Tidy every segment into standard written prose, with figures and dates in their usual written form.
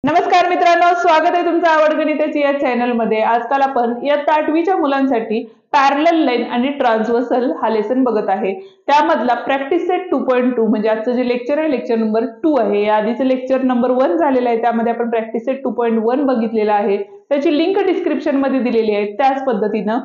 नमस्कार मित्रांनो, स्वागत आहे तुमचं आवड गणिताची या चॅनलमध्ये। आजकाल आपण इयत्ता 8वीच्या मुलांसाठी पॅरलल लाईन आणि ट्रान्सव्हर्सल हा लेसन बघत आहे। त्यामधला प्रॅक्टिस सेट 2.2 म्हणजे आजचं जे लेक्चर आहे लेक्चर नंबर 2 आहे। या आधीचं लेक्चर नंबर 1 झालेलं आहे, त्यामध्ये आपण प्रॅक्टिस सेट 2.1 बघितलेला आहे। त्याची लिंक डिस्क्रिप्शन मध्ये दिलेली आहे। त्याच पद्धतीने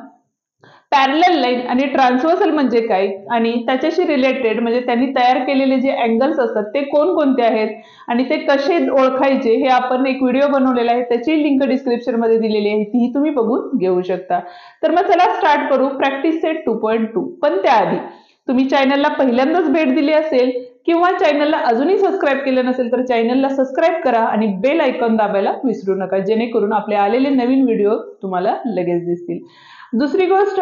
पॅरलल लाईन आणि ट्रान्सव्हर्सल म्हणजे काय आणि त्याच्याशी रिलेटेड म्हणजे त्यांनी तयार केलेले जे अँगल्स असतात ते कोणकोणते आहेत आणि ते कसे ओळखायचे हे आपण एक व्हिडिओ बनवलेला आहे, त्याची लिंक डिस्क्रिप्शन मध्ये दिलेली आहे, ती तुम्ही बघून घेऊ शकता। तर मग चला स्टार्ट करू प्रॅक्टिस सेट 2.2। पण त्याआधी तुम्ही चॅनलला पहिल्यांदाच भेट दिली असेल किंवा चॅनलला अजूनही सबस्क्राइब केलं नसेल तर चॅनलला सबस्क्राइब करा आणि बेल आयकॉन दाबायला विसरू नका, जेणेकरून आपले आलेले नवीन व्हिडिओ तुम्हाला लगेच दिसतील। दुसरी गोष्ट,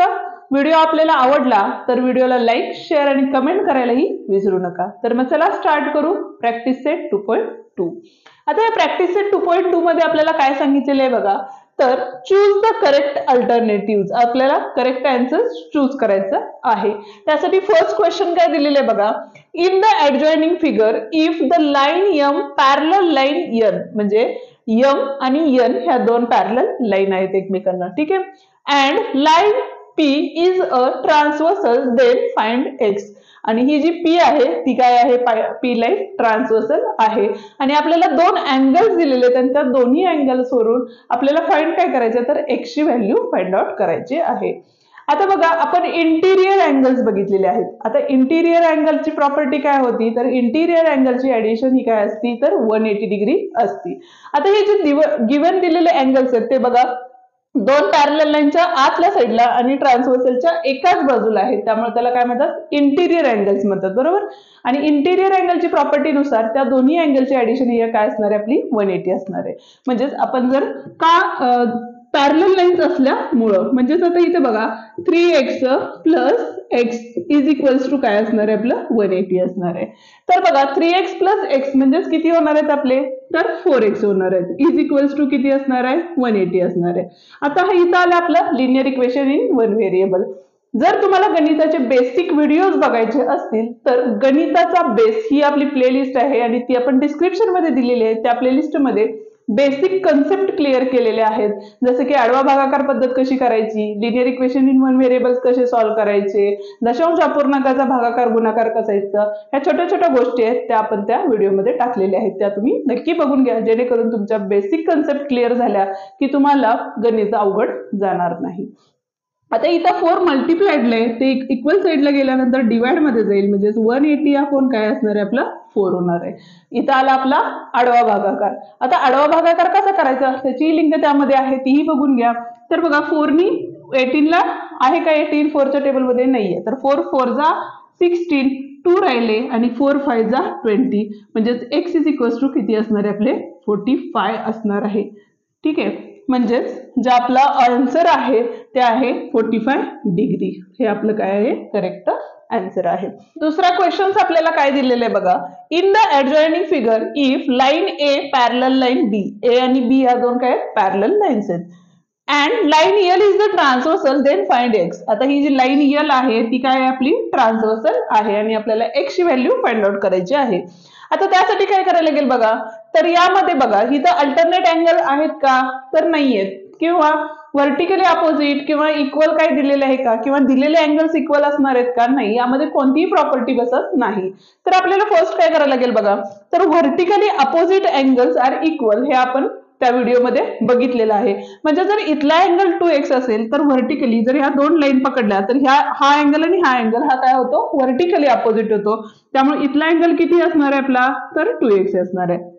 व्हिडिओ आपल्याला आवडला तर व्हिडिओला लाईक, शेअर आणि कमेंट करायलाही विसरू नका। तर मग चला स्टार्ट करू प्रॅक्टिस सेट 2.2। आता या प्रॅक्टिस सेट 2.2 मध्ये आपल्याला काय सांगितलेलं आहे बघा, तर चूज द करेक्ट अल्टरनेटिव्ह, आपल्याला करेक्ट आन्सर चूज करायचं आहे। त्यासाठी फर्स्ट क्वेश्चन काय दिलेलं आहे बघा, in the adjoining figure if the line M parallel line N, म्हणजे एम आणि एन ह्या दोन पॅरलल लाईन आहेत एकमेकांना, ठीक आहे, and line P is a transversal then find X, आणि ही जी P आहे ती काय आहे, P लाईन ट्रान्सव्हर्सल आहे आणि आपल्याला दोन अँगल्स दिलेले आहेत आणि त्या दोन्ही अँगल्स वरून आपल्याला फाइंड काय करायचं तर X ची व्हॅल्यू फाइंड आउट करायची आहे। आता बघा, आपण इंटिरियर अँगल्स बघितलेले आहेत। आता इंटिरियर अँगलची प्रॉपर्टी काय होती तर इंटिरियर अँगलची ऍडिशन ही काय असती तर 180 डिग्री असती। आता हे जे गिवन दिलेले अँगल्स आहेत ते बघा, दोन पॅरलल लाईनच्या आतल्या साईडला आणि ट्रान्सव्हर्सलच्या एकाच बाजूला आहेत, त्यामुळे त्याला काय म्हणतात इंटिरियर अँगल्स म्हणतात, बरोबर। आणि इंटिरियर अँगलची प्रॉपर्टी नुसार त्या दोन्ही अँगलची ऍडिशन ही काय असणार आहे आपली 180 असणार आहे। म्हणजेच आपण जर का पॅरलल लाईन्स असल्यामुळं, म्हणजेच आता इथे बघा 3x plus x is equals to काय असणार आहे आपलं 180 असणार आहे। तर बघा 3x प्लस x म्हणजेच किती होणार आहेत आपले तर 4x होणार आहेत, इज इक्वल्स टू किती असणार आहे 180 असणार आहे। आता हा इथं आलं आपलं linear equation in one variable. जर तुम्हाला गणिताचे बेसिक व्हिडिओज बघायचे असतील तर गणिताचा बेस ही आपली प्लेलिस्ट आहे आणि ती आपण डिस्क्रिप्शन मध्ये दिलेली आहे। त्या प्लेलिस्ट मध्ये बेसिक कन्सेप्ट क्लिअर केलेले आहेत, जसे की आडवा भागाकार पद्धत कशी करायची, linear equation in one variables कसे सॉल्व्ह करायचे, दशांश अपूर्णांकाचा भागाकार गुणाकार कसायचा, ह्या छोट्या छोट्या गोष्टी आहेत त्या आपण त्या व्हिडिओमध्ये टाकलेल्या आहेत, त्या तुम्ही नक्की बघून घ्या, जेणेकरून तुमच्या बेसिक कन्सेप्ट क्लिअर झाल्या की तुम्हाला गणित अवघड जाणार नाही। आता इथं 4 मल्टिप्लाइडला आहे, ते इक्वल साइडला गेल्यानंतर डिवाइड मध्ये जाईल, म्हणजे 180 हा कोण काय असणार आहे आपला 4 होणार आहे। इथं आला आपला आडवा भागाकार। आता आडवा भागाकार कसा करायचा त्याची लिंक त्यामध्ये आहे, तीही बघून घ्या। तर बघा 4 नी 18 ला आहे का 18 4 च्या टेबल मध्ये नाहीये, तर 4 4 जा 16, 2 राहिले आणि 4 5 जा 20, म्हणजे x इज इक्वल्स टू किती असणार आहे आपले 45 असणार आहे, ठीक आहे। म्हणजेच जे आपला आन्सर आहे ते आहे 45 डिग्री, हे आपलं काय आहे करेक्ट आन्सर आहे। दुसरा क्वेश्चन आपल्याला काय दिलेलं आहे बघा, in the adjoining figure if line A parallel line B, A आणि बी या दोन काय पॅरलल लाईन्स आहेत, and line L is the transversal then find X. आता ही जी लाईन एल आहे ती काय आहे आपली ट्रान्सव्हर्सल आहे आणि आपल्याला एक्स ची व्हॅल्यू फाइंड आउट करायची आहे। आता त्यासाठी काय करायला लागेल बघा, तर यामध्ये बघा इथं अल्टरनेट अँगल आहेत का तर नाहीयेत, किंवा व्हर्टिकली अपोजिट किंवा इक्वल काय दिलेले आहे का, किंवा दिलेले अँगल्स इक्वल असणार आहेत का, नाही, यामध्ये कोणतीही प्रॉपर्टी बसत नाही। तर आपल्याला फर्स्ट काय करायला लागेल बघा, तर vertically opposite angles are equal हे आपण त्या व्हिडिओमध्ये बघितलेलं आहे। म्हणजे जर इथला अँगल 2x असेल तर व्हर्टिकली जर ह्या दोन लाईन पकडल्या तर हा अँगल आणि हा अँगल हा काय होतो व्हर्टिकली अपोजिट होतो, त्यामुळे इथला अँगल किती असणार आहे आपला तर 2x असणार आहे।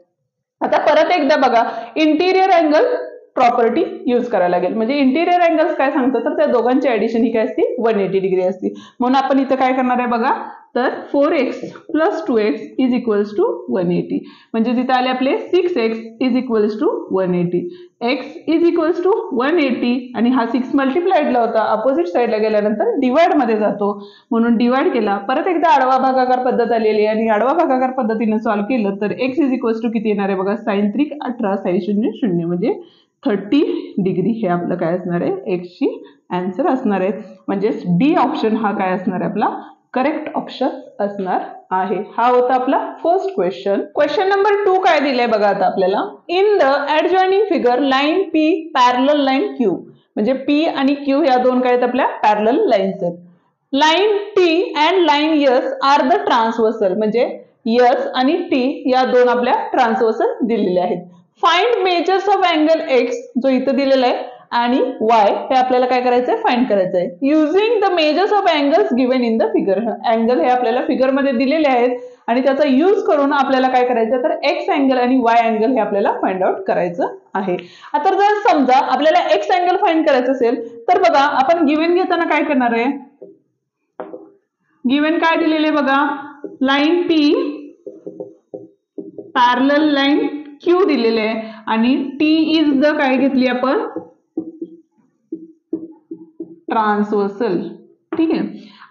आता परत एकदा बघा, इंटिरियर अँगल प्रॉपर्टी यूज करायला लागेल, म्हणजे इंटिरियर अँगल्स काय सांगतात तर त्या दोघांची ऍडिशन ही काय असते 180 डिग्री असते। म्हणून आपण इथं काय करणार आहे बघा, तर 4x plus 2x is equals to 180, म्हणजे तिथे आले आपले 6x is equals to 180, x is equals to 180 आणि हा 6 मल्टिप्लाइडला होता, अपोजिट साइडला गेल्यानंतर डिवाइड मध्ये जातो म्हणून डिवाइड केला। परत एकदा आडवा भागाकार पद्धत आलेली आहे आणि आडवा भागाकार पद्धतीने सॉल्व्ह केलं तर x इज इक्वल्स टू किती येणार आहे बघा, sin 3 18 sin 0 0, म्हणजे 30 डिग्री हे आपलं काय असणार आहे एक्स ची आन्सर असणार आहे। म्हणजे डी ऑप्शन हा काय असणार आहे आपला करेक्ट ऑप्शन असणार आहे. हा होता आपला फर्स्ट क्वेश्चन. क्वेश्चन नंबर 2 काय दिलंय बघा आता आपल्याला. In the adjoining figure line P parallel line Q, म्हणजे पी आणि क्यू या दोन काय आहेत आपल्या पॅरलल लाईन्स आहेत. Line T and line S are the transversal, म्हणजे एस आणि टी या दोन आपल्या ट्रान्सव्हर्सल दिलेले आहेत. Find measures of angle X, जो इथं दिलेला आहे, आणि वाय हे आपल्याला काय करायचंय फाइंड करायचंय. Using the measures of angles given in the figure. Angle हे आपल्याला फिगर मध्ये दिलेले आहेत आणि त्याचा यूज करून आपल्याला काय करायचं तर एक्स अँगल आणि वाय अँगल हे आपल्याला फाइंड आउट करायचं आहे. आता जर समजा आपल्याला एक्स अँगल फाइंड करायचं असेल तर बघा आपण गिव्हन घेताना काय करणार आहे. गिव्हन काय दिलेले बघा, line P parallel line Q दिलेले आहे आणि टी इज द काय घेतली आपण ट्रान्सव्हर्सल. ठीक आहे.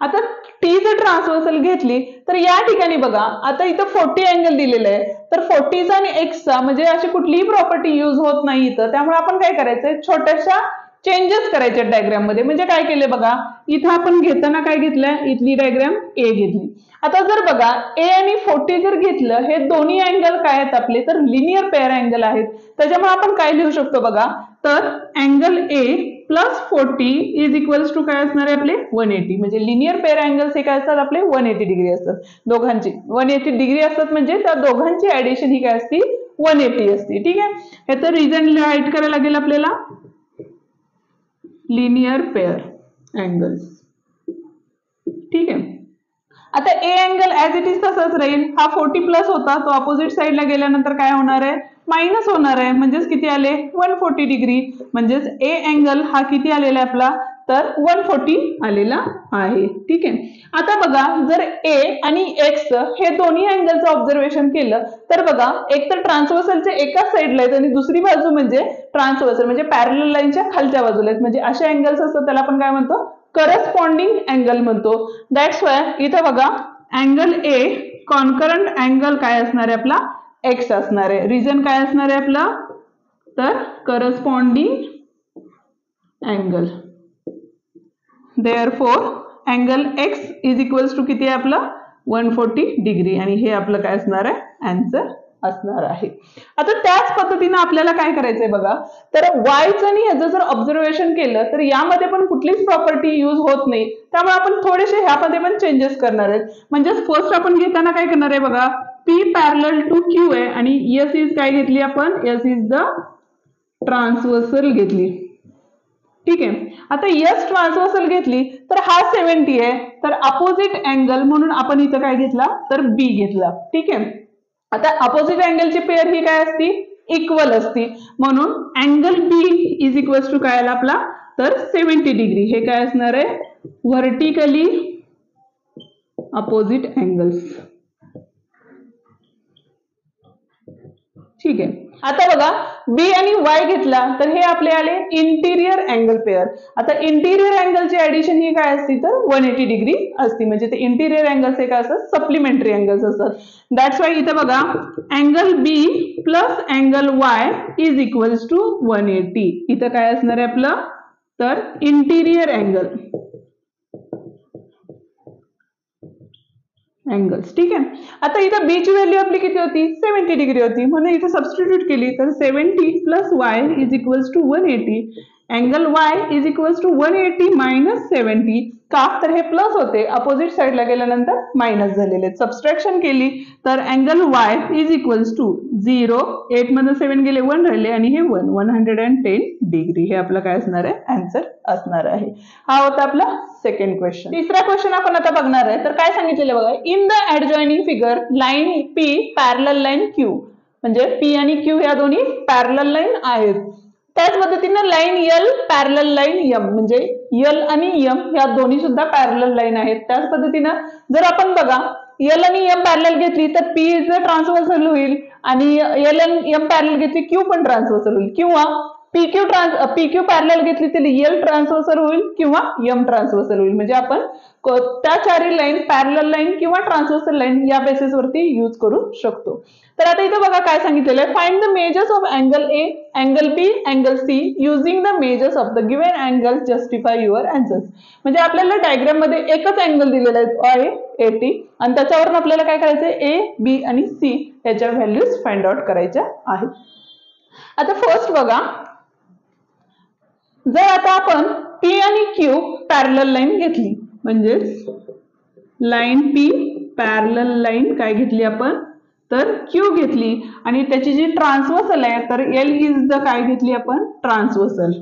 आता टी जर ट्रान्सव्हर्सल घेतली तर या ठिकाणी बघा आता इथं 40 अँगल दिलेलं आहे, तर 40चा आणि एक्सचा म्हणजे अशी कुठलीही प्रॉपर्टी यूज होत नाही इथं. त्यामुळे आपण काय करायचंय छोट्याशा चेंजेस करायचे डायग्राम मध्ये. म्हणजे काय केले बघा, इथं आपण घेताना काय घेतलंय, इथली डायग्राम ए घेतली. आता जर बघा ए आणि 40 जर घेतलं, हे दोन्ही अँगल काय आहेत आपले तर लिनियर पेअर अँगल आहेत. त्याच्यामुळे आपण काय लिहू शकतो बघा, तर angle A plus 40 is equals to काय असणार आहे आपले 180. म्हणजे लिनियर पेअर अँगल्स हे काय असतात आपले 180 डिग्री असतात. दोघांची 180 डिग्री असतात, म्हणजे त्या दोघांची ऍडिशन ही काय असते 180 असते. ठीक आहे. याचं रिझन राईट करायला लागेल आपल्याला लिनियर पेअर अँगल्स. ठीक आहे. आता ए अँगल ऍज इट इज तसंच राहील. हा 40 प्लस होता, तो अपोजिट साइडला गेल्यानंतर काय होणार आहे मायनस होणार आहे. म्हणजेच किती आले 140 डिग्री. म्हणजेच ए अँगल हा किती आलेला आहे आपला तर 140 आलेला आहे. ठीक आहे. आता बघा जर ए आणि एक्स हे दोन्ही अँगलचं ऑब्झर्वेशन केलं तर बघा एक तर ट्रान्सव्हर्सलचे एकाच साईडला आहेत आणि दुसरी बाजू म्हणजे ट्रान्सव्हर्सल म्हणजे पॅरलल लाईनच्या खालच्या बाजूला आहेत. म्हणजे असे अँगल्स असतात त्याला आपण काय म्हणतो करस्पॉन्डिंग अँगल म्हणतो. दॅट्स वाय इथं बघा अँगल ए कॉन्करंट अँगल काय असणार आहे आपला एक्स असणार आहे. रिझन काय असणार आहे आपला तर corresponding angle. Therefore angle X is equals to किती आहे आपलं 140 डिग्री आणि हे आपलं काय असणार आहे आन्सर असणार आहे. आता त्याच पद्धतीने आपल्याला काय करायचंय बघा, तर वायचं आणि ह्याचं जर ऑब्झर्वेशन केलं तर यामध्ये पण कुठलीच प्रॉपर्टी यूज होत नाही. त्यामुळे आपण थोडेसे ह्यामध्ये पण चेंजेस करणार आहेत. म्हणजे फर्स्ट आपण घेताना काय करणार आहे बघा, पी पॅरलल टू क्यू आहे आणि एस इज काय घेतली आपण एस इज द ट्रान्सव्हर्सल घेतली. ठीक आहे. आता एस ट्रान्सव्हर्सल घेतली तर हा 70 आहे, तर अपोजिट अँगल म्हणून आपण इथं काय घेतला तर बी घेतला. ठीक आहे. आता अपोजिट अँगलची पेअर ही काय असती इक्वल असती, म्हणून angle B is equals to काय आला आपला तर 70 डिग्री. हे काय असणार आहे व्हर्टिकली अपोजिट अँगल्स. ठीक आहे. आता बघा बी आणि वाय घेतला तर हे आपले आले इंटिरियर अँगल पेअर. आता इंटिरियर अँगलची ऍडिशन ही काय असती तर 180 डिग्री असती. म्हणजे ते इंटिरियर अँगल्स हे काय असतात सप्लिमेंटरी अँगल्स असतात. दॅट्स वाय इथं बघा angle B plus angle Y is equals to 180. इथं काय असणार आहे आपलं तर इंटिरियर अँगल्स. ठीक आहे. आता इथं बी ची व्हॅल्यू आपली किती होती 70 डिग्री होती, म्हणून इथे सबस्टिट्यूट केली तर 70 plus Y is equals to 180. Angle Y is equals to 180 minus 70. का तर हे प्लस होते, अपोजिट साइडला गेल्यानंतर मायनस झालेले. सबस्ट्रॅक्शन केली तर angle Y is equals to 0, 8 मधून 7 गेले 1 राहिले आणि हे 110 डिग्री. हे आपलं काय असणार आहे आन्सर असणार आहे. हा होता आपला सेकंड क्वेश्चन. तिसरा क्वेश्चन आपण आता बघणार आहे. तर काय सांगितलेलं बघा, in the adjoining figure line P parallel line Q, म्हणजे पी आणि क्यू या दोन्ही पॅरलल लाईन आहेत. त्याच पद्धतीने line L parallel line M, म्हणजे एल आणि एम या दोन्ही सुद्धा पॅरलल लाईन आहेत. त्याच पद्धतीनं जर आपण बघा एल आणि एम पॅरलल घेतली तर पी ट्रान्सव्हर्सल होईल आणि एल आणि एम पॅरलल घेतली क्यू पण ट्रान्सव्हर्सल होईल. किंवा पीक्यू पॅरलल घेतली तरी एल ट्रान्सव्हर्सल होईल किंवा एम ट्रान्सव्हर्सल होईल. म्हणजे आपण त्या चारही लाईन पॅरलल लाईन किंवा ट्रान्सव्हर्सल लाईन या बेसिस वरती यूज करू शकतो. तर आता इथे बघा काय सांगितलेलं आहे, find the measures of angle A, angle B, angle C using the measures of the given angle justify your answers. म्हणजे आपल्याला डायग्राम मध्ये एकच अँगल दिलेला आहे 80 आणि त्याच्यावरून आपल्याला काय करायचंय, ए, बी आणि सी याच्या व्हॅल्यूज फाइंड आउट करायच्या आहेत. आता फर्स्ट बघा, जर आता आपण पी आणि क्यू पॅरलल लाईन घेतली, म्हणजे लाईन पी पॅरलल लाईन काय घेतली आपण, तर क्यू घेतली आणि त्याची जी ट्रान्सव्हर्सल आहे तर एल इज द काय घेतली आपण, ट्रान्सव्हर्सल.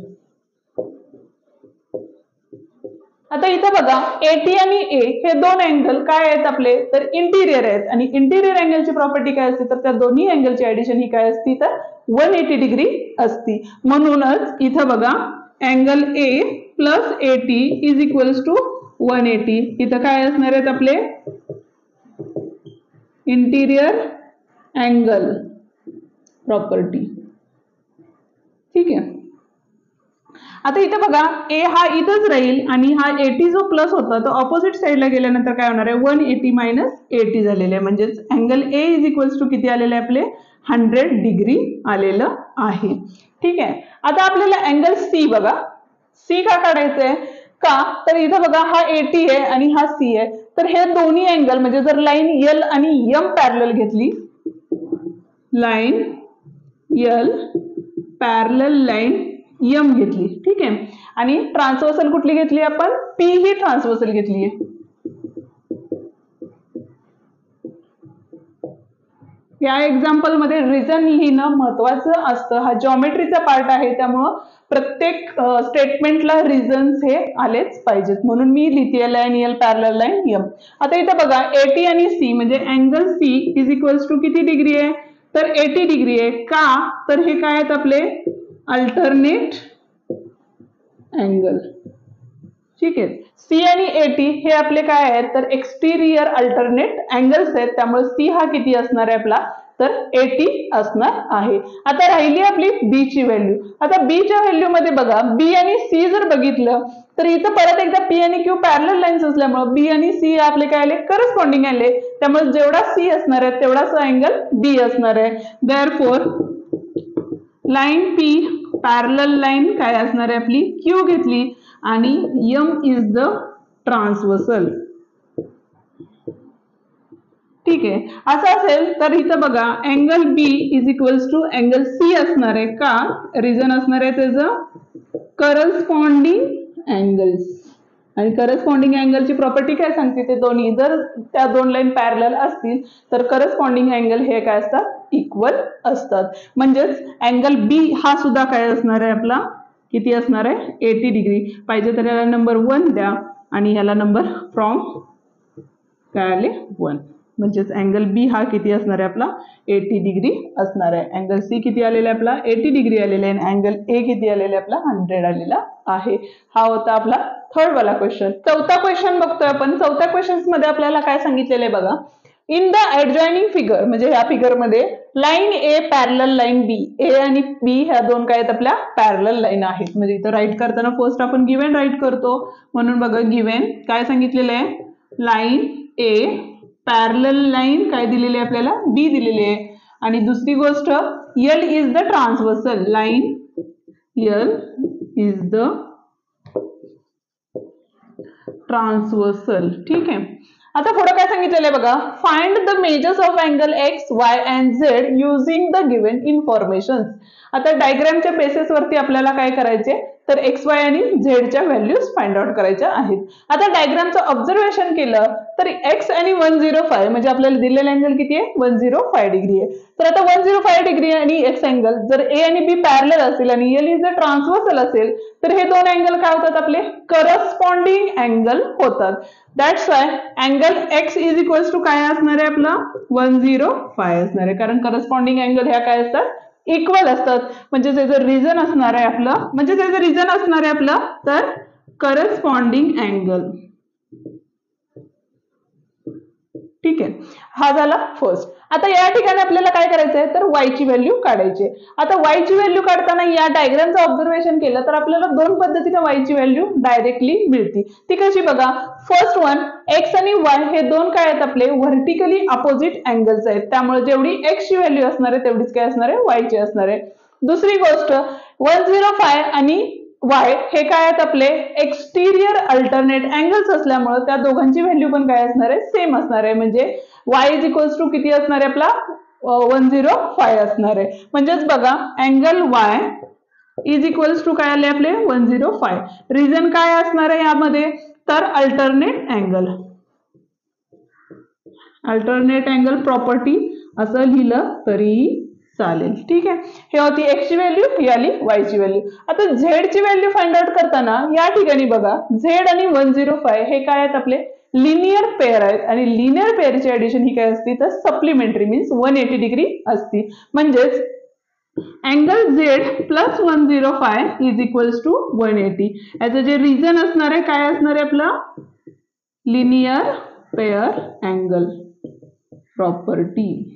आता इथे बघा एटी आणि ए हे दोन अँगल काय आहेत आपले, तर इंटिरियर आहेत आणि इंटिरियर अँगलची प्रॉपर्टी काय असते, तर त्या दोन्ही अँगलची ऍडिशन ही काय असती, तर 180 डिग्री असती. म्हणूनच इथं बघा angle A plus eighty is equals to 180. इथं काय असणार आहेत आपले इंटिरियर अँगल प्रॉपर्टी. ठीक आहे. आता इथे बघा ए हा इथंच राहील आणि हा 80 जो प्लस होता तो ऑपोजिट साईडला गेल्यानंतर काय होणार आहे, 180 मायनस 80 झालेले आहे. म्हणजेच angle A is equals to किती आलेले आहे आपले, 100 डिग्री आलेलं आहे. ठीक आहे. आता आपल्याला अँगल सी बघा, सी का काढायचंय का, तर इथं बघा हा 80 आहे आणि हा सी आहे, तर हे दोन्ही अँगल म्हणजे जर लाईन एल आणि एम पॅरलल घेतली, line L parallel line M घेतली, ठीक आहे, आणि ट्रान्सव्हर्सल कुठली घेतली आपण, पी ही ट्रान्सव्हर्सल घेतली आहे. या एक्झाम्पल मध्ये रिझन लिहिणं महत्वाचं असतं. हा जॉमेट्रीचा पार्ट आहे त्यामुळं प्रत्येक स्टेटमेंटला रिझन्स हे आलेच पाहिजेत, म्हणून मी लिहिते line L parallel line M. आता इथे बघा 80 आणि सी म्हणजे angle C is equals to किती डिग्री आहे, तर 80 डिग्री आहे. का, तर हे काय आहेत आपले अल्टरनेट अँगल. ठीक आहे. सी आणि 80 हे आपले काय आहेत, तर एक्सटिरियर अल्टरनेट अँगल्स आहेत, त्यामुळे सी हा किती असणार आहे आपला, तर 80 असणार आहे. आता राहिली आपली बी ची व्हॅल्यू. आता बी च्या व्हॅल्यू मध्ये बघा बी आणि सी जर बघितलं तर इथं परत एकदा पी आणि क्यू पॅरलल लाईन्स असल्यामुळे बी आणि सी आपले काय आले, करस्पॉन्डिंग आले, त्यामुळे जेवढा सी असणार आहे तेवढाच अँगल बी असणार आहे. Therefore line P parallel line काय असणार आहे आपली, क्यू घेतली आणि एम इज द ट्रान्सव्हर्सल. ठीक आहे. असं असेल तर इथं बघा angle B is equals to angle C असणार आहे. का, रिझन असणार आहे त्याचं करस्पॉन्डिंग अँगल्स, आणि करस्पॉन्डिंग अँगलची प्रॉपर्टी काय सांगते, ते दोन्ही जर त्या दोन लाईन पॅरलल असतील तर करस्पॉन्डिंग अँगल हे काय असतात, इक्वल असतात. म्हणजेच अँगल बी हा सुद्धा काय असणार आहे आपला, किती असणार आहे, 80 डिग्री. पाहिजे तर याला नंबर 1 द्या आणि याला नंबर फ्रॉम काय आले 1. म्हणजेच अँगल बी हा किती असणार आहे आपला, 80 डिग्री असणार आहे. अँगल सी किती आलेला आहे आपला, 80 डिग्री आलेला आहे, आणि अँगल ए किती आलेला आहे आपला, 100 आलेला आहे. हा होता आपला थर्ड वाला क्वेश्चन. चौथा क्वेश्चन बघतोय आपण. चौथ्या क्वेश्चन मध्ये आपल्याला काय सांगितलेलं आहे बघा, इन द ऍडजॉइनिंग फिगर, म्हणजे ह्या फिगर मध्ये line A parallel line B, A आणि बी ह्या दोन काय आहेत आपल्या पॅरलल लाईन आहेत. म्हणजे इथं राईट करताना फर्स्ट आपण गिव्हन राईट करतो, म्हणून बघा गिव्हन काय सांगितलेलं आहे, लाईन ए पॅरलल लाईन काय दिलेली आहे आपल्याला, बी दिलेली आहे, आणि दुसरी गोष्ट L is the transversal, line L is the transversal. ठीक आहे. आता पुढे काय सांगितलेलं आहे बघा, find the measures of angle x Y and Z using the given information. आता डायग्रामच्या बेसिस वरती आपल्याला काय करायचे, तर एक्स वाय आणि झेडच्या व्हॅल्यूज फाइंड आउट करायच्या आहेत. आता डायग्रामचं ऑब्झर्वेशन केलं तर एक्स आणि 105 म्हणजे आपल्याला दिलेला अँगल किती आहे, 105 डिग्री आहे. तर आता 105 डिग्री आणि एक्स अँगल जर ए आणि बी पॅरलल असेल आणि एल इज द ट्रान्सव्हर्सल असेल तर हे दोन अँगल काय होतात आपले, करस्पॉन्डिंग अँगल होतात. That's why angle X is equals to काय असणार आहे आपला, 105 असणार आहे, कारण करस्पॉन्डिंग अँगल ह्या काय असतात, इक्वल असतात. म्हणजे त्याचं रिझन असणार आहे आपलं, म्हणजे त्याचं रिझन असणार आहे आपलं तर करस्पॉन्डिंग अँगल. ठीक आहे, हा झाला फर्स्ट. आता या ठिकाणी आपल्याला काय करायचं आहे तर y ची व्हॅल्यू काढायची. आता y ची व्हॅल्यू काढताना या डायग्रामचं ऑब्झर्वेशन केलं तर आपल्याला दोन पद्धतीने y ची व्हॅल्यू डायरेक्टली मिळते. ती कशी बघा, फर्स्ट वन x आणि y हे दोन काय आहेत आपले व्हर्टिकली अपोजिट अँगल्स आहेत, त्यामुळे जेवढी x ची व्हॅल्यू असणार आहे तेवढीच काय असणार आहे y ची असणार आहे. दुसरी गोष्ट 105 आणि y हे काय आहेत आपले एक्सटिरियर अल्टरनेट अँगल्स असल्यामुळे त्या दोघांची व्हॅल्यू पण काय असणार आहे सेम असणार आहे. म्हणजे y इज इक्वल्स टू किती असणार आहे आपला 105 असणार आहे. म्हणजेच बघा angle y is equals to काय आले आपले 105. रिझन काय असणार आहे यामध्ये तर अल्टरनेट अँगल प्रॉपर्टी असं लिहिलं तरी चालेल. ठीक आहे, हे होती x ची व्हॅल्यू, ही आली y ची व्हॅल्यू. आता z ची व्हॅल्यू फाइंड आउट करताना या ठिकाणी बघा z आणि 105 हे काय आहेत आपले लिनियर पेअर आहेत आणि लिनियर पेअरची ऍडिशन ही काय असते तर सप्लिमेंटरी मीन्स 180 डिग्री असते. म्हणजेच angle z plus 105 is equals to 180. याचं जे रिझन असणार आहे काय असणार आहे आपलं लिनियर पेअर अँगल प्रॉपर्टी.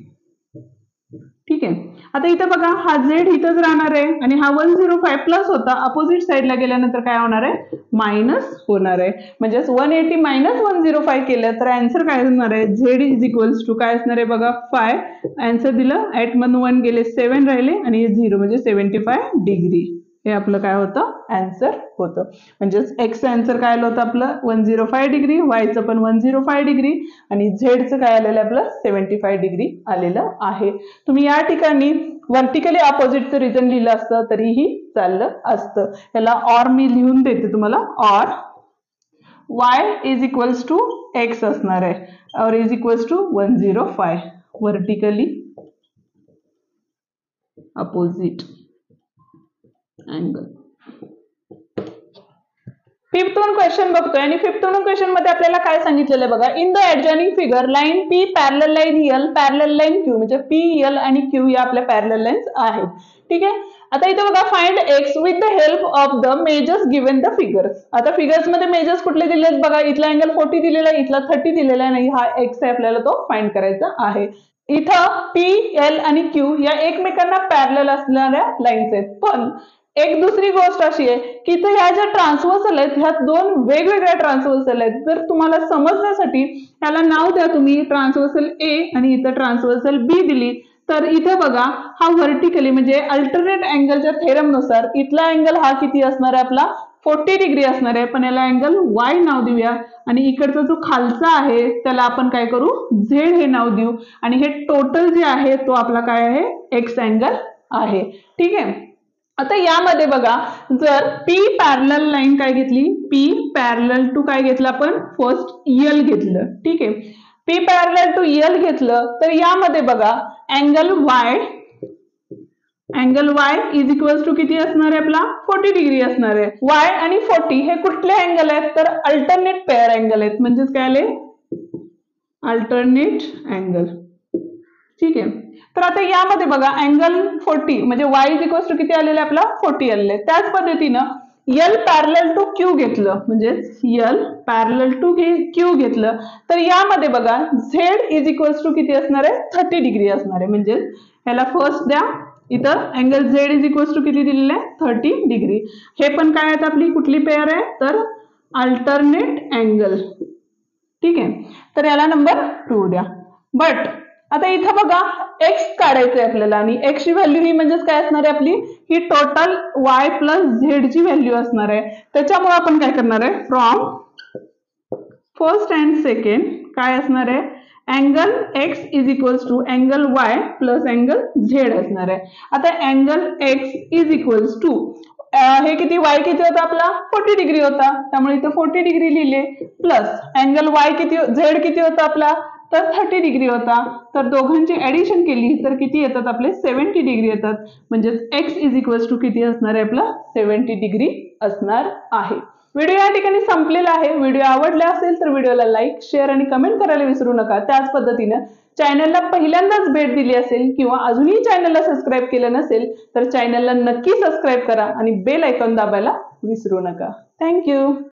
ठीक आहे, आता इथं बघा हा z इथंच राहणार आहे आणि हा 105 प्लस होता अपोजिट साइडला गेल्यानंतर काय होणार आहे मायनस होणार आहे. म्हणजेच 180 मायनस 105 केलं तर आन्सर काय असणार आहे z इज इक्वल्स टू काय असणार आहे बघा 5. आन्सर दिलं 8 मधून 1 गेले 7 राहिले आणि 0 म्हणजे 75 डिग्री. हे आपलं काय होतं आन्सर होतं. म्हणजेच x आन्सर काय आलं होतं आपलं 105 डिग्री, y चं पण 105 डिग्री आणि z चं काय आलेलं आपलं 75 डिग्री आलेलं आहे. तुम्ही या ठिकाणी व्हर्टिकली अपोजिटचं रिझन लिहिलं असतं तरीही चाललं असतं. याला ऑर मी लिहून देते तुम्हाला. Or y is equals to x असणार आहे और is equals to 105 vertically opposite angle. Fifth one question बघतोय आणि फिफ्थ वन क्वेश्चन मध्ये आपल्याला काय सांगितलेलं आहे बघा, in the adjoining figure line P parallel line L parallel line Q म्हणजे P, L आणि Q या आपल्या पॅरलल लाईन्स आहेत. ठीक आहे, आता इथे बघा find x with the help of the measures given the figures. आता फिगर्स मध्ये मेजर्स कुठले दिले आहेत बघा, इथला अँगल 40 दिलेला आहे, इथला 30 दिलेला आहे आणि हा x आहे आपल्याला तो फाइंड करायचा आहे. इथं P, L आणि Q या एकमेकांना पॅरलल असणाऱ्या लाईन्स आहेत. पण एक दुसरी गोष्ट अशी आहे की इथे ह्या ज्या ट्रान्सव्हर्सल आहेत ह्या दोन वेगवेगळ्या ट्रान्सव्हर्सल आहेत. जर तुम्हाला समजण्यासाठी ह्याला नाव द्या तुम्ही ट्रान्सव्हर्सल A आणि इथं ट्रान्सव्हर्सल B दिली तर इथे बघा हा व्हर्टिकली म्हणजे अल्टरनेट अँगलच्या थेरम नुसार इथला अँगल हा किती असणार आहे आपला 40 डिग्री असणार आहे. पण याला अँगल Y नाव देऊया आणि इकडचा जो खालचा आहे त्याला आपण काय करू Z हे नाव देऊ आणि हे टोटल जे आहे तो आपला काय आहे X अँगल आहे. ठीक आहे, आता यामध्ये बघा जर P पॅरलल लाईन काय घेतली P पॅरलल टू काय घेतलं आपण फर्स्ट L घेतलं. ठीक आहे, P पॅरलल टू L घेतलं तर यामध्ये बघा angle Y is equals to किती असणार आहे आपला 40 डिग्री असणार आहे. Y आणि 40 हे कुठले अँगल आहेत तर अल्टरनेट पेअर अँगल आहेत. म्हणजेच काय आले अल्टरनेट अँगल. ठीक आहे, तर आता यामध्ये बघा अँगल 40 म्हणजे y इज इक्वल्स टू किती आलेले आपला 40 आलेले. त्याच पद्धतीनं L पॅरलल टू Q घेतलं म्हणजे L पॅरलल टू Q घेतलं तर यामध्ये बघा Z इज इक्वल्स टू किती असणार आहे 30 डिग्री असणार आहे. म्हणजे ह्याला फर्स्ट द्या, इथं angle Z is equals to किती दिलेलं आहे 30 डिग्री. हे पण काय आहेत आपली कुठली पेअर आहे तर अल्टरनेट अँगल. ठीक आहे, तर याला नंबर 2 द्या. बट आता इथं बघा x काढायचंय आपल्याला आणि x ची व्हॅल्यू ही म्हणजेच काय असणार आहे आपली ही टोटल y प्लस z ची व्हॅल्यू असणार आहे. त्याच्यामुळे आपण काय करणार आहे फ्रॉम फर्स्ट अँड सेकंड काय असणार आहे angle x is equals to angle y plus angle z असणार आहे. आता angle x is equals to हे किती y किती होता आपला 40 डिग्री होता त्यामुळे इथं 40 डिग्री लिहिले प्लस अँगल y किती z किती होता आपला तर 30 डिग्री होता. तर दोघांची ऍडिशन केली तर किती येतात आपले 70 डिग्री येतात. म्हणजे x इज इक्वल्स टू किती असणार आहे आपला 70 डिग्री असणार आहे. व्हिडिओ या ठिकाणी संपलेला आहे. व्हिडिओ आवडला असेल तर व्हिडिओला लाईक शेअर आणि कमेंट करायला विसरू नका. त्याच पद्धतीने चॅनलला पहिल्यांदाच भेट दिली असेल किंवा अजूनही चॅनलला सबस्क्राईब केलं नसेल तर चॅनलला नक्की सबस्क्राईब करा आणि बेल आयकॉन दाबायला विसरू नका. थँक्यू.